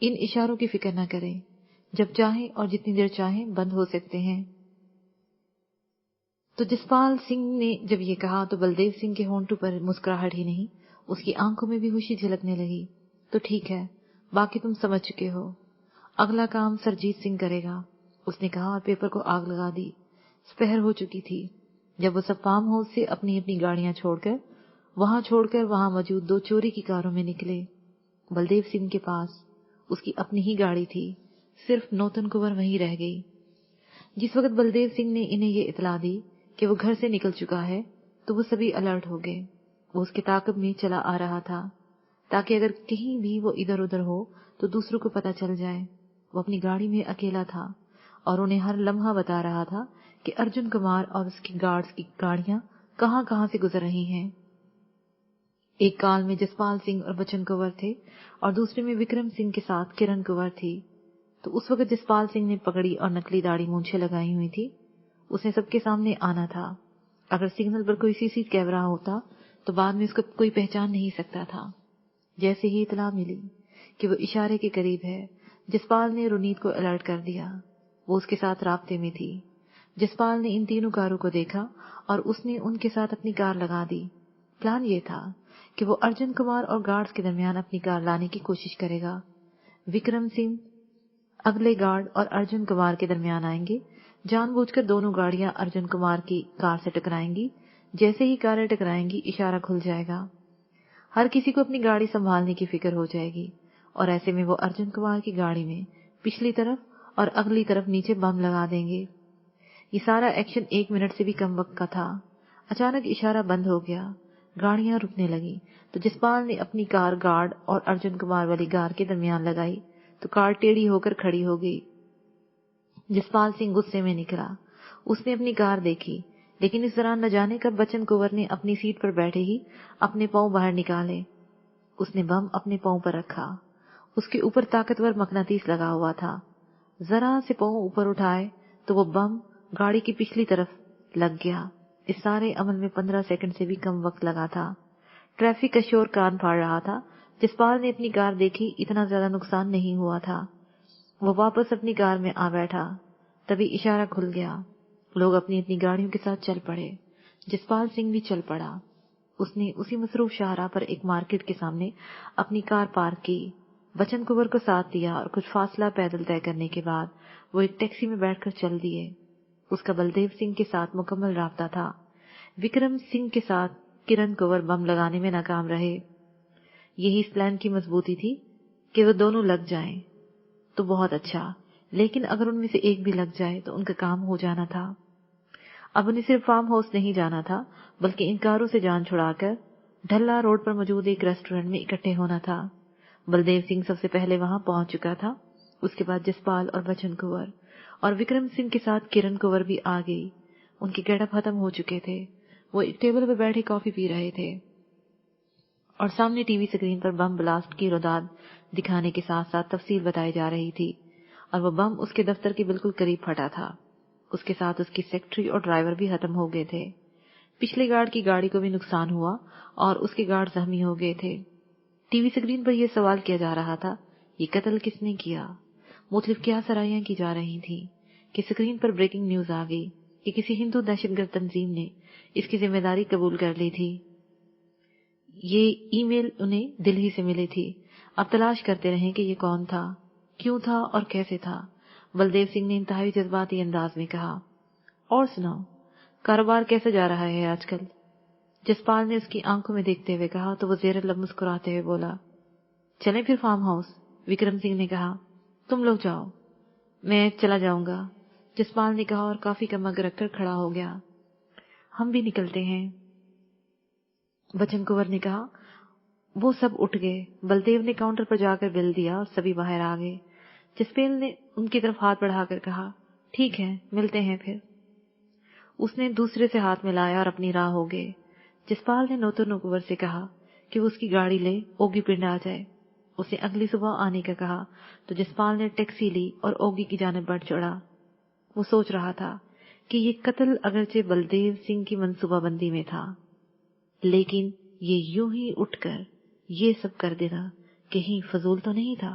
ان اشاروں کی فکر نہ کریں، جب چاہیں اور جتنی دیر چاہیں بند ہو سکتے ہیں۔ تو جسپال سنگھ نے جب یہ کہا تو بلدیو سنگھ کے ہونٹوں پر مسکراہٹ ہی نہیں، اس کی آنکھوں میں بھی خوشی جھلکنے لگی۔ تو ٹھیک ہے، باقی تم سمجھ چکے ہو، اگلا کام سرجیت سنگھ کرے گا، اس نے کہا اور پیپر کو آگ لگا دی۔ سپہر ہو چکی تھی جب وہ سب فارم ہاؤس سے اپنی اپنی گاڑیاں چھوڑ کر وہاں موجود 2 چوری کی کاروں میں نکلے۔ بلدیو سنگھ کے پاس اس کی اپنی ہی گاڑی تھی، صرف نوتن کنور وہیں رہ گئی۔ جس وقت بلدیو سنگھ نے انہیں یہ اطلاع دی کہ وہ گھر سے نکل چکا ہے تو وہ سبھی الرٹ ہو گئے۔ وہ اس کے تعاقب میں چلا آ رہا تھا تاکہ اگر کہیں بھی وہ ادھر ادھر ہو تو دوسروں کو پتہ چل جائے۔ وہ اپنی گاڑی میں اکیلا تھا اور انہیں ہر لمحہ بتا رہا تھا کہ ارجن کمار اور اس کی گارڈز کی گاڑیاں کہاں کہاں سے گزر رہی ہیں۔ ایک کال میں جسپال سنگھ اور بچن کنور تھے اور دوسرے میں وکرم سنگھ کے ساتھ کرن کنور تھی۔ تو اس وقت جسپال سنگھ نے پگڑی اور نکلی داڑھی مونچھیں لگائی ہوئی تھی، اس نے سب کے سامنے آنا تھا۔ اگر سگنل پر کوئی سی کیمرہ ہوتا تو بعد میں اس کو کوئی پہچان نہیں سکتا تھا۔ جیسے ہی اطلاع ملی کہ وہ اشارے کے قریب ہے، جسپال نے رونیت کو الرٹ کر دیا، وہ اس کے ساتھ رابطے میں تھی۔ جسپال نے ان تینوں کاروں کو دیکھا اور اس نے ان کے ساتھ اپنی کار لگا دی۔ پلان یہ تھا کہ وہ ارجن کمار اور گارڈز کے درمیان اپنی کار لانے کی کوشش کرے گا۔ وکرم سنگھ اگلے گارڈ اور ارجن کمار کے درمیان آئیں گے، جان بوجھ کر دونوں گاڑیاں ارجن کمار کی کار سے ٹکرائیں گی۔ جیسے ہی کاریں ٹکرائیں گی اشارہ کھل جائے گا، ہر کسی کو اپنی گاڑی سنبھالنے کی فکر ہو جائے گی، اور ایسے میں وہ ارجن کمار کی گاڑی میں پچھلی طرف اور اگلی طرف نیچے بم لگا دیں گے۔ یہ سارا ایکشن 1 منٹ سے بھی کم وقت کا تھا۔ اچانک اشارہ بند ہو گیا، گاڑیاں رکنے لگی تو جسپال نے اپنی کار گارڈ اور ارجن کمار والی کار کے درمیان لگائی تو کار ٹیڑھی ہو کر کھڑی ہو گئی۔ جسپال سنگھ غصے میں نکلا، اس نے اپنی کار دیکھی، لیکن اس دوران نہ جانے کب بچن کنور نے اپنی سیٹ پر بیٹھے ہی اپنے پاؤں باہر نکالے۔ اس نے بم اپنے پاؤں پر رکھا، اس کے اوپر طاقتور مقناطیس لگا ہوا تھا۔ ذرا سے پاؤں اوپر اٹھائے تو وہ بم گاڑی کی پچھلی طرف لگ گیا۔ اس سارے عمل میں 15 سیکنڈ سے بھی کم وقت لگا تھا۔ ٹریفک کا شور کان پھاڑ رہا تھا۔ جسپال نے اپنی کار دیکھی، اتنا زیادہ نقصان نہیں ہوا تھا۔ وہ واپس اپنی کار میں آ بیٹھا، تبھی اشارہ کھل گیا۔ لوگ اپنی اپنی گاڑیوں کے ساتھ چل پڑے۔ جسپال سنگھ بھی چل پڑا۔ اس نے اسی مصروف شاہراہ پر ایک مارکیٹ کے سامنے اپنی کار پارک کی، بچن کنور کو ساتھ دیا اور کچھ فاصلہ پیدل طے کرنے کے بعد وہ ایک ٹیکسی میں بیٹھ کر چل دیے۔ اس کا بلدیو سنگھ کے ساتھ مکمل رابطہ تھا۔ وکرم سنگھ کے ساتھ کرن کنور بم لگانے میں ناکام رہے۔ یہی اس پلان کی مضبوطی تھی کہ وہ دونوں لگ جائیں تو بہت اچھا، لیکن اگر ان میں سے ایک بھی لگ جائے تو ان کا کام ہو جانا تھا۔ اب انہیں صرف فارم ہاؤس نہیں جانا تھا بلکہ ان کاروں سے جان چھڑا کر ڈھلا روڈ پر موجود ایک ریسٹورینٹ میں اکٹھے ہونا تھا۔ بلدیو سنگھ سب سے پہلے وہاں پہنچ چکا تھا، اس کے بعد جسپال اور بچن کنور، اور وکرم سنگھ کے ساتھ کرن کنور بھی آ گئی۔ ان کے گیٹ اپ ختم ہو چکے تھے، وہ ایک ٹیبل پر بیٹھے کافی پی رہے تھے اور سامنے ٹی وی اسکرین پر بم بلاسٹ کی روداد دکھانے کے ساتھ ساتھ تفصیل بتائی جا رہی تھی، اور وہ بم اس کے دفتر کے بالکل قریب پھٹا تھا۔ اس کے ساتھ اس کی سیکرٹری اور ڈرائیور بھی ختم ہو گئے تھے۔ پچھلے گارڈ کی گاڑی کو بھی نقصان ہوا اور اس کے گارڈ زخمی ہو گئے تھے۔ ٹی وی اسکرین پر یہ سوال کیا جا رہا تھا، یہ قتل کس نے کیا؟ مختلف کیا سرائیاں کی جا رہی تھیں کہ اسکرین پر بریکنگ نیوز آ گئی کہ کسی ہندو دہشت گرد تنظیم نے اس کی ذمہ داری قبول کر لی تھی۔ یہ ای میل انہیں دلہی سے ملی تھی۔ اب تلاش کرتے رہیں کہ یہ کون تھا، کیوں تھا اور کیسے تھا۔ بلدیو سنگھ نے انتہائی جذباتی انداز میں کہا، اور سناؤ، کاروبار کیسا جا رہا ہے آج کل؟ جسپال نے اس کی آنکھوں میں دیکھتے ہوئے کہا تو وہ زیر لب مسکراتے ہوئے بولا، چلیں پھر فارم ہاؤس۔ وکرم سنگھ نے کہا، تم لوگ جاؤ، میں چلا جاؤں گا۔ جسپال نے کہا اور کافی کا مگ رکھ کر کھڑا ہو گیا۔ ہم بھی نکلتے ہیں، بچن کنور نے کہا۔ وہ سب اٹھ گئے۔ بلدیو نے کاؤنٹر پر جا کر بل دیا اور سبھی باہر آ گئے۔ جسپال نے ان کی طرف ہاتھ بڑھا کر کہا، ٹھیک ہے، ملتے ہیں پھر۔ اس نے دوسرے سے ہاتھ ملایا اور اپنی راہ ہو گئے۔ جسپال نے نوتن کنور سے کہا کہ وہ اس کی گاڑی لے اوگی پنڈ آ جائے۔ اس نے اگلی صبح آنے کا کہا تو جسپال نے ٹیکسی لی اور اوگی کی جانب بڑھ چڑھا۔ وہ سوچ رہا تھا کہ یہ قتل اگرچہ بلدیو سنگھ کی منصوبہ بندی میں تھا، لیکن یہ یوں ہی اٹھ کر یہ سب کر دینا کہیں فضول تو نہیں تھا۔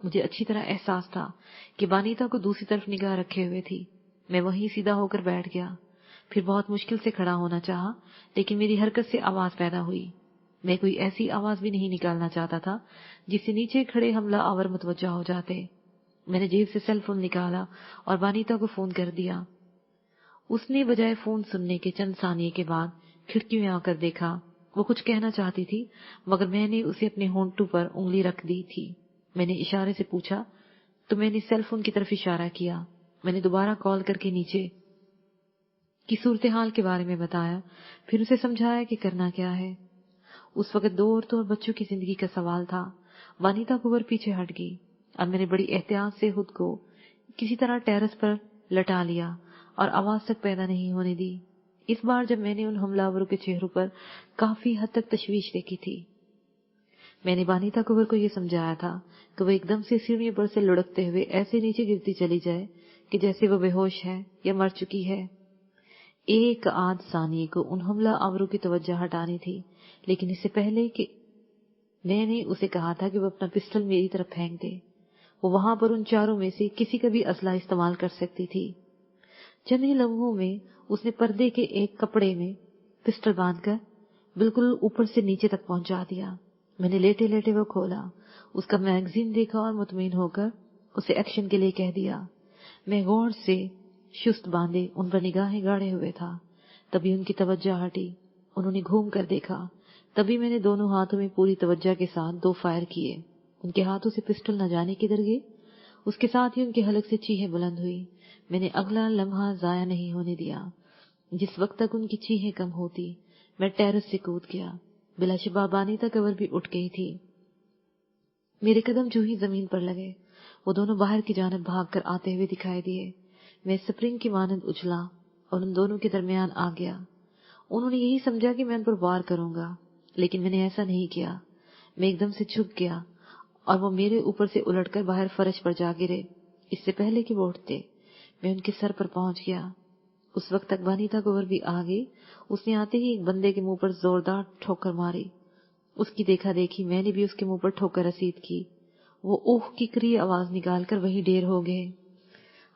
مجھے اچھی طرح احساس تھا کہ بانیتا کو دوسری طرف نگاہ رکھے ہوئے تھی۔ میں وہیں سیدھا ہو کر بیٹھ گیا، پھر بہت مشکل سے کھڑا ہونا چاہا، لیکن میری حرکت سے آواز پیدا ہوئی۔ میں کوئی ایسی آواز بھی نہیں نکالنا چاہتا تھا جس سے نیچے کھڑے حملہ آور متوجہ ہو جاتے۔ میں نے جیب سے سیل فون نکالا اور بانیتا کو فون کر دیا۔ اس نے بجائے فون سننے کے چند ثانیے کے بعد کھڑکی میں آ کر دیکھا۔ وہ کچھ کہنا چاہتی تھی مگر میں نے اسے اپنے ہونٹوں پر انگلی رکھ دی تھی۔ میں نے اشارے سے پوچھا تو میں نے سیل فون کی طرف اشارہ کیا۔ میں نے دوبارہ کال کر کے نیچے کی صورتحال کے بارے میں بتایا، پھر اسے سمجھایا کہ کرنا کیا ہے۔ اس وقت 2 عورتوں اور بچوں کی زندگی کا سوال تھا۔ وانیتا کوور پیچھے ہٹ گئی اور میں نے بڑی احتیاط سے خود کو کسی طرح ٹیرس پر لٹا لیا اور آواز تک پیدا نہیں ہونے دی۔ اس بار جب میں نے ان حملہ آوروں کے چہروں پر کافی حد تک تشویش دیکھی تھی، میں نے بانیتا کوور کو یہ سمجھایا تھا کہ وہ ایک دم سے سیڑھیوں پر سے لڑکتے ہوئے ایسے نیچے گرتی چلی جائے کہ جیسے وہ بے ہوش ہے یا مر چکی ہے۔ ایک آدھ ثانیے کو ان حملہ آوروں کی توجہ ہٹانی تھی، لیکن اس سے پہلے کہ میں نے اسے کہا تھا کہ وہ اپنا پسٹل میری طرف پھینک دے، وہ وہاں پر ان چاروں میں سے کسی کا بھی اسلحہ استعمال کر سکتی تھی۔ چند ہی لمحوں میں اس نے پردے کے ایک کپڑے میں پسٹل باندھ کر بالکل اوپر سے نیچے تک پہنچا دیا۔ میں نے لیٹے لیٹے وہ کھولا، اس کا میگزین دیکھا اور مطمئن ہو کر اسے ایکشن کے لیے کہہ دیا۔ میں غور سے شست باندھے ان پر نگاہیں گاڑے ہوئے تھا۔ تبھی ان کی توجہ ہٹی، انہوں نے گھوم کر دیکھا۔ تبھی میں نے دونوں ہاتھوں میں پوری توجہ کے ساتھ 2 فائر کیے۔ ان کے ہاتھوں سے پسٹل نہ جانے کدھر گئی، اس کے ساتھ ہی ان کے حلق سے چیخیں بلند ہوئی۔ میں نے اگلا لمحہ ضائع نہیں ہونے دیا۔ جس وقت تک ان کی چیخیں کم ہوتی، میں ٹیرس سے کود گیا۔ بلا شبہ بانیتا کوور بھی اٹھ گئی تھی۔ میرے قدم جو ہی زمین پر لگے، وہ دونوں باہر کی جانب بھاگ کر آتے ہوئے دکھائی دیے۔ میں سپرنگ کی مانند اچھلا اور ان دونوں کے درمیان آ گیا۔ انہوں نے یہی سمجھا کہ میں ان پر وار کروں گا، لیکن میں نے ایسا نہیں کیا۔ میں ایک دم سے جھک گیا اور وہ میرے اوپر سے الٹ کر باہر فرش پر جا گرے۔ اس سے پہلے کہ وہ اٹھتے، میں ان کے سر پر پہنچ گیا۔ اس وقت تک بانیتا کوور بھی آ گئی۔ اس نے آتے ہی ایک بندے کے منہ پر زوردار ٹھوکر ماری۔ اس کی دیکھا دیکھی میں نے بھی اس کے منہ پر ٹھوکر رسید کی۔ وہ اوہ کی کری آواز نکال کر وہیں ڈیر ہو گئے۔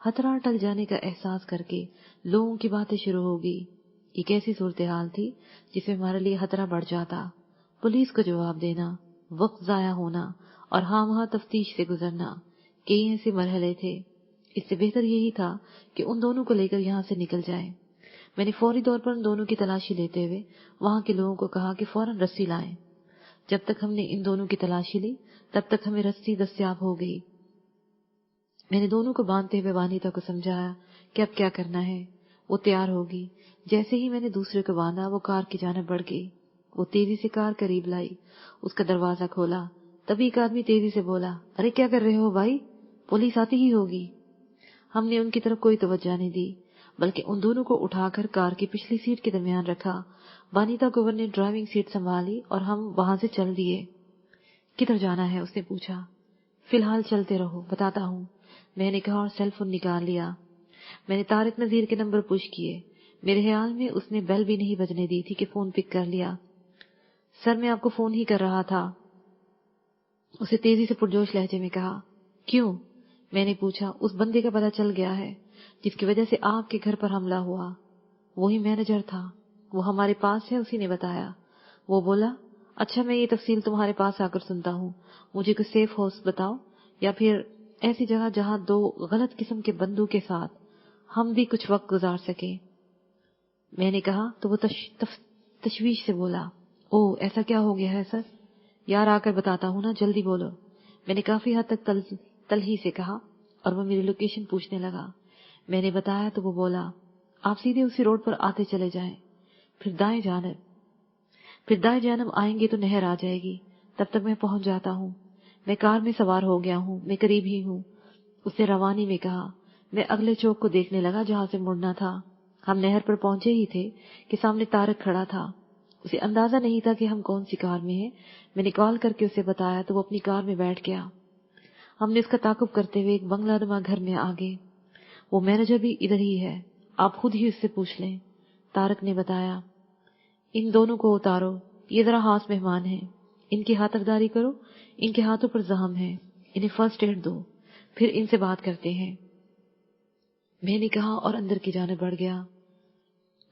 خطرہ ٹل جانے کا احساس کر کے لوگوں کی باتیں شروع ہو گئی۔ ایک ایسی صورتحال تھی جس میں ہمارے لیے خطرہ بڑھ جاتا۔ پولیس کو جواب دینا، وقت ضائع ہونا اور ہاں تفتیش سے گزرنا، کئی ایسے مرحلے تھے۔ اس سے بہتر یہی تھا کہ ان دونوں کو لے کر یہاں سے نکل جائیں۔ میں نے فوری طور پر ان دونوں کی تلاشی لیتے ہوئے وہاں کے لوگوں کو کہا کہ فوراً رسی لائیں۔ جب تک ہم نے ان دونوں کی تلاشی لی، تب تک ہمیں رسی دستیاب ہو گئی۔ میں نے دونوں کو باندھتے ہوئے وانیتا کو سمجھایا کہ اب کیا کرنا ہے۔ وہ تیار ہوگی۔ جیسے ہی میں نے دوسرے کو باندھا، وہ کار کی جانب بڑھ گئی۔ وہ تیزی سے کار قریب لائی، اس کا دروازہ کھولا۔ تبھی ایک آدمی تیزی سے بولا، ارے کیا کر رہے ہو بھائی، پولیس آتی ہی ہوگی۔ ہم نے ان کی طرف کوئی توجہ نہیں دی، بلکہ ان دونوں کو اٹھا کر کار کی پچھلی سیٹ کے درمیان رکھا۔ وانیتا کوور نے ڈرائیونگ سیٹ سنبھالی اور ہم وہاں سے چل دیے۔ کدھر جانا ہے؟ اس نے پوچھا۔ فی الحال چلتے رہو، بتاتا ہوں، میں نے کہا اور سیل فون نکال لیا۔ میں نے طارق نذیر کے نمبر پش کیے۔ میرے خیال میں اس نے بیل بھی نہیں بجنے دی تھی کہ فون پک کر لیا۔ سر میں آپ کو فون ہی کر رہا تھا، اسے تیزی سے پرجوش لہجے میں کہا۔ کیوں؟ میں نے پوچھا۔ اس بندے کا پتہ چل گیا ہے جس کی وجہ سے آپ کے گھر پر حملہ ہوا، وہی مینیجر تھا، وہ ہمارے پاس ہے، اسی نے بتایا۔ وہ بولا، اچھا میں یہ تفصیل تمہارے پاس آ کر سنتا ہوں، مجھے کوئی سیف ہاؤس بتاؤ یا پھر ایسی جگہ جہاں 2 غلط قسم کے بندوں کے ساتھ ہم بھی کچھ وقت گزار سکیں۔ میں نے کہا تو وہ تشویش سے بولا، اوہ ایسا کیا ہو گیا ہے سر؟ یار آ کر بتاتا ہوں نا، جلدی بولو۔ میں نے کافی حد تک تلہی سے کہا اور وہ میری لوکیشن پوچھنے لگا۔ میں نے بتایا تو وہ بولا، آپ سیدھے اسی روڈ پر آتے چلے جائیں، پھر دائیں جانب آئیں گے تو نہر آ جائے گی، تب تک میں پہنچ جاتا ہوں۔ میں کار میں سوار ہو گیا ہوں، میں قریب ہی ہوں۔ اس نے روانی میں کہا۔ میں اگلے چوک کو دیکھنے لگا جہاں سے مڑنا تھا۔ ہم نہر پر پہنچے ہی تھے کہ سامنے طارق کھڑا تھا۔ اسے اندازہ نہیں تھا کہ ہم کون سی کار میں ہیں۔ میں نے کال کر کے اسے بتایا تو وہ اپنی کار میں بیٹھ گیا۔ ہم نے اس کا تعاقب کرتے ہوئے ایک بنگلہ نما گھر میں آ گئے۔ وہ مینیجر بھی ادھر ہی ہے، آپ خود ہی اس سے پوچھ لیں۔ طارق نے بتایا۔ ان دونوں کو اتارو، یہ ذرا خاص مہمان ہیں، ان کی خاطرداری کرو، ان کے ہاتھوں پر زخم ہے، انہیں فرسٹ ایڈ دو، پھر ان سے بات کرتے ہیں، میں نے کہا اور اندر کی جانب بڑھ گیا۔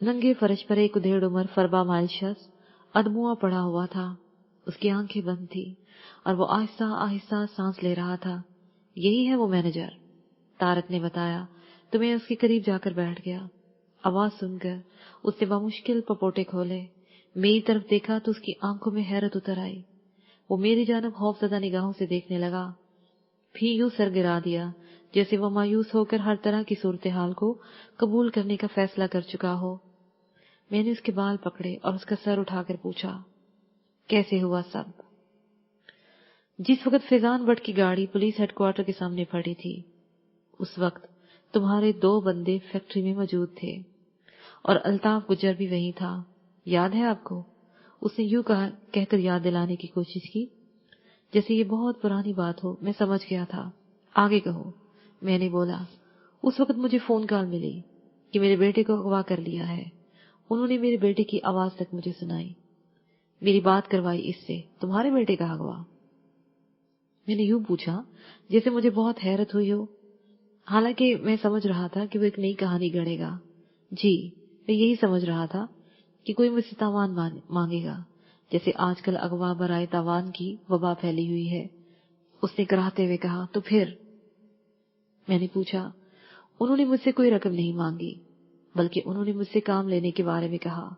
ننگے فرش پر ایک ادھیڑ عمر فربا مائل شخص ادموا پڑا ہوا تھا، اس کی آنکھیں بند تھی اور وہ آہستہ آہستہ سانس لے رہا تھا۔ یہی ہے وہ مینیجر، طارق نے بتایا تو میں اس کے قریب جا کر بیٹھ گیا۔ آواز سن کر اس نے بمشکل پپوٹے کھولے، میری طرف دیکھا تو اس کی آنکھوں میں حیرت اتر آئی۔ وہ میری جانب خوفزدہ نگاہوں سے دیکھنے لگا، پھر یوں سر گرا دیا جیسے وہ مایوس ہو کر ہر طرح کی صورتحال کو قبول کرنے کا فیصلہ کر چکا ہو۔ میں نے اس کے بال پکڑے اور اس کا سر اٹھا کر پوچھا، کیسے ہوا سب؟ جس وقت فیضان بٹ کی گاڑی پولیس ہیڈ کوارٹر کے سامنے پڑی تھی، اس وقت تمہارے 2 بندے فیکٹری میں موجود تھے اور الطاف گجر بھی وہیں تھا، یاد ہے آپ کو؟ اس نے یوں کہہ کر یاد دلانے کی کوشش کی جیسے یہ بہت پرانی بات ہو۔ میں سمجھ گیا تھا، آگے کہو، میں نے بولا۔ اس وقت مجھے فون کال ملی کہ میرے بیٹے کو اغوا کر لیا ہے۔ انہوں نے میرے بیٹے کی آواز تک مجھے سنائی، میری بات کروائی اس سے، تمہارے بیٹے کا اغوا؟ میں نے یوں پوچھا جیسے مجھے بہت حیرت ہوئی ہو، حالانکہ میں سمجھ رہا تھا کہ وہ ایک نئی کہانی گڑھے گا۔ جی، میں یہی سمجھ رہا تھا کہ کوئی مجھ سے تاوان مانگے گا، جیسے آج کل اغوا برائے تاوان کی وبا پھیلی ہوئی ہے۔ اس نے کراہتے ہوئے کہا، تو پھر؟ میں نے پوچھا۔ انہوں نے مجھ سے کوئی رقم نہیں مانگی، بلکہ انہوں نے مجھ سے کام لینے کے بارے میں کہا،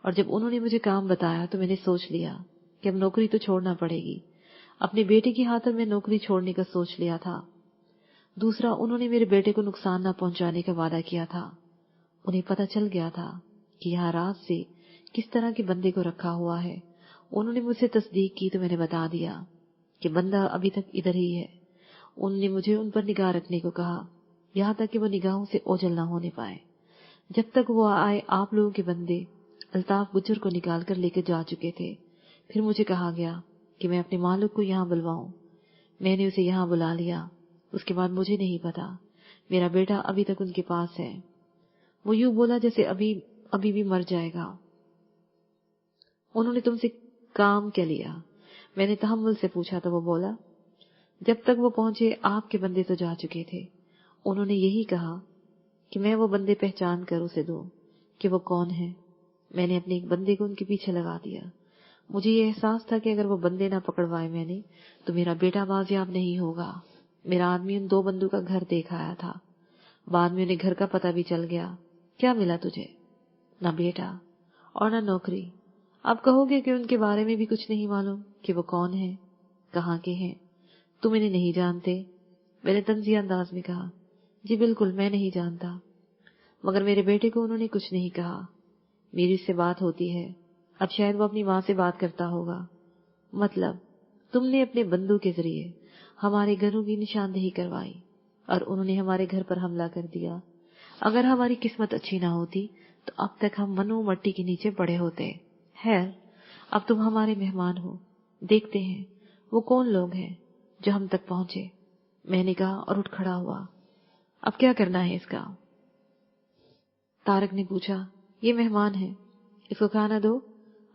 اور جب انہوں نے مجھے کام بتایا تو میں نے سوچ لیا کہ اب نوکری تو چھوڑنا پڑے گی۔ اپنے بیٹے کی خاطر میں نوکری چھوڑنے کا سوچ لیا تھا۔ دوسرا، انہوں نے میرے بیٹے کو نقصان نہ پہنچانے کا وعدہ کیا تھا۔ انہیں پتہ چل گیا تھا کہ یہاں راز سے کس طرح کے بندے کو رکھا ہوا ہے۔ انہوں نے مجھ سے تصدیق کی تو میں نے بتا دیا کہ بندہ ابھی تک ادھر ہی ہے۔ انہوں نے مجھے ان پر نگاہ رکھنے کو کہا، یہاں تک کہ وہ نگاہوں سے اوجھل نہ ہونے پائے۔ جب تک وہ آئے آپ لوگوں کے بندے الطاف گجر کو نکال کر لے کر جا چکے تھے۔ پھر مجھے کہا گیا کہ میں اپنے مالک کو یہاں بلواؤں۔ میں نے اسے یہاں بلا لیا۔ اس کے بعد مجھے نہیں پتا، میرا بیٹا ابھی تک ان کے پاس ہے۔ وہ یوں بولا جیسے ابھی بھی مر جائے گا۔ انہوں نے تم سے کام کیا لیا؟ میں نے تحمل سے پوچھا تو وہ بولا، جب تک وہ پہنچے آپ کے بندے تو جا چکے تھے۔ انہوں نے یہی کہا کہ میں وہ بندے پہچان کر اسے دوں کہ وہ کون ہے۔ میں نے اپنے ایک بندے کو ان کے پیچھے لگا دیا۔ مجھے یہ احساس تھا کہ اگر وہ بندے نہ پکڑوائے میں نے تو میرا بیٹا بازیاب نہیں ہوگا۔ میرا آدمی ان 2 بندوں کا گھر دیکھ آیا تھا، بعد میں انہیں گھر کا پتہ بھی چل گیا۔ کیا ملا تجھے؟ نہ بیٹا اور نہ نوکری۔ اب کہو گے کہ ان کے بارے میں بھی کچھ نہیں معلوم کہ وہ کون ہیں، کہاں کے ہیں، تم انہیں نہیں جانتے؟ میں نے طنزیہ انداز میں کہا، جی بالکل میں نہیں جانتا، مگر میرے بیٹے کو انہوں نے کچھ نہیں کہا۔ میری اس سے بات ہوتی ہے، اب شاید وہ اپنی ماں سے بات کرتا ہوگا۔ مطلب تم نے اپنے بندوں کے ذریعے ہمارے گھروں کی نشاندہی کروائی اور انہوں نے ہمارے گھر پر حملہ کر دیا۔ اگر ہماری قسمت اچھی نہ ہوتی تو اب تک ہم منو مٹی کے نیچے پڑے ہوتے۔ خیر، اب تم ہمارے مہمان ہو، دیکھتے ہیں وہ کون لوگ ہیں جو ہم تک پہنچے۔ میں نے کہا اور اٹھ کھڑا ہوا۔ اب کیا کرنا ہے اس کا؟ طارق نے پوچھا۔ یہ مہمان ہے، اس کو کھانا دو،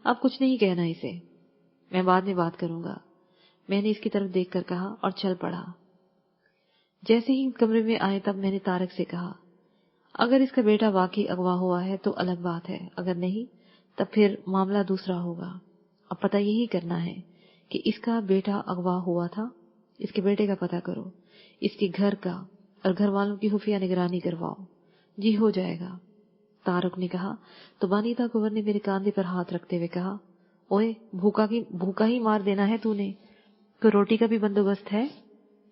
اب کچھ نہیں کہنا اسے، میں بعد میں بات کروں گا، میں نے اس کی طرف دیکھ کر کہا اور چل پڑا۔ جیسے ہی کمرے میں آئے تب میں نے طارق سے کہا، اگر اس کا بیٹا واقعی اغوا ہوا ہے تو الگ بات ہے، اگر نہیں تب پھر معاملہ دوسرا ہوگا۔ اب پتہ یہی کرنا ہے کہ اس کا بیٹا اغوا ہوا تھا، اس کے بیٹے کا پتہ کرو، اس کے گھر کا اور گھر والوں کی خفیہ نگرانی کرواؤ۔ جی ہو جائے گا، طارق نے کہا تو بانیتا کنور نے میرے کاندھے پر ہاتھ رکھتے ہوئے کہا، اوئے بھوکا ہی مار دینا ہے تو نے؟ کوئی روٹی کا بھی بندوبست ہے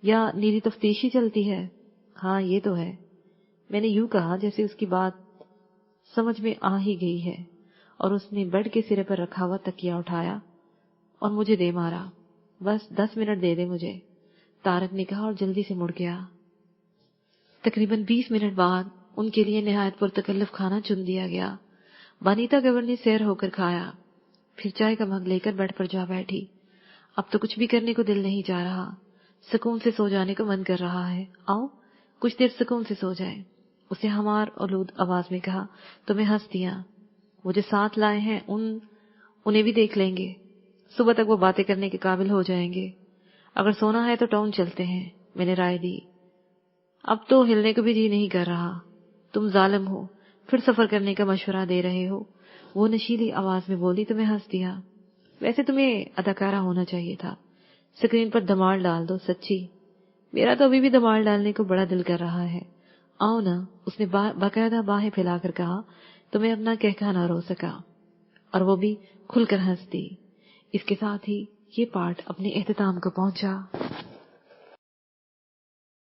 یا نیری تفتیشی چلتی ہے؟ ہاں یہ تو ہے، میں نے یوں کہا جیسے اس کی بات سمجھ میں آ ہی گئی ہے، اور اس نے بیڈ کے سرے پر رکھا ہوا تکیہ اٹھایا اور مجھے دے مارا۔ بس 10 منٹ دے دے مجھے، طارق نے کہا اور جلدی سے مڑ گیا۔ تقریباً 20 منٹ بعد ان کے لیے نہایت پرتکلف کھانا چن دیا گیا۔ بانیتا کنور نے سیر ہو کر کھایا، پھر چائے کا مگ لے کر بیڈ پر جا بیٹھی۔ اب تو کچھ بھی کرنے کو دل نہیں جا رہا، سکون سے سو جانے کو من کر رہا ہے۔ آؤ کچھ دیر سکون سے سو جائیں، اسے ہمار آلود آواز میں کہا تو میں ہنس دیا۔ وہ جو ساتھ لائے ہیں انہیں بھی دیکھ لیں گے، صبح تک وہ باتیں کرنے کے قابل ہو جائیں گے۔ اگر سونا ہے تو ٹاؤن چلتے ہیں، میں نے رائے دی۔ اب تو ہلنے کو بھی جی نہیں کر رہا۔ تم ظالم ہو، پھر سفر کرنے کا مشورہ دے رہے ہو، وہ نشیلی آواز میں بولی تو میں ہنس دیا۔ ویسے تمہیں اداکارہ ہونا چاہیے تھا، اسکرین پر دھمال ڈال دو، سچی۔ میرا تو ابھی بھی دھمال ڈالنے کو بڑا دل کر رہا ہے۔ آؤ نا، اس نے باقاعدہ باہیں پھیلا کر کہا تو میں اپنا کہکہا نہ رو سکا، اور وہ بھی کھل کر ہنس دی۔ اس کے ساتھ ہی یہ پارٹ اپنے اختتام کو پہنچا۔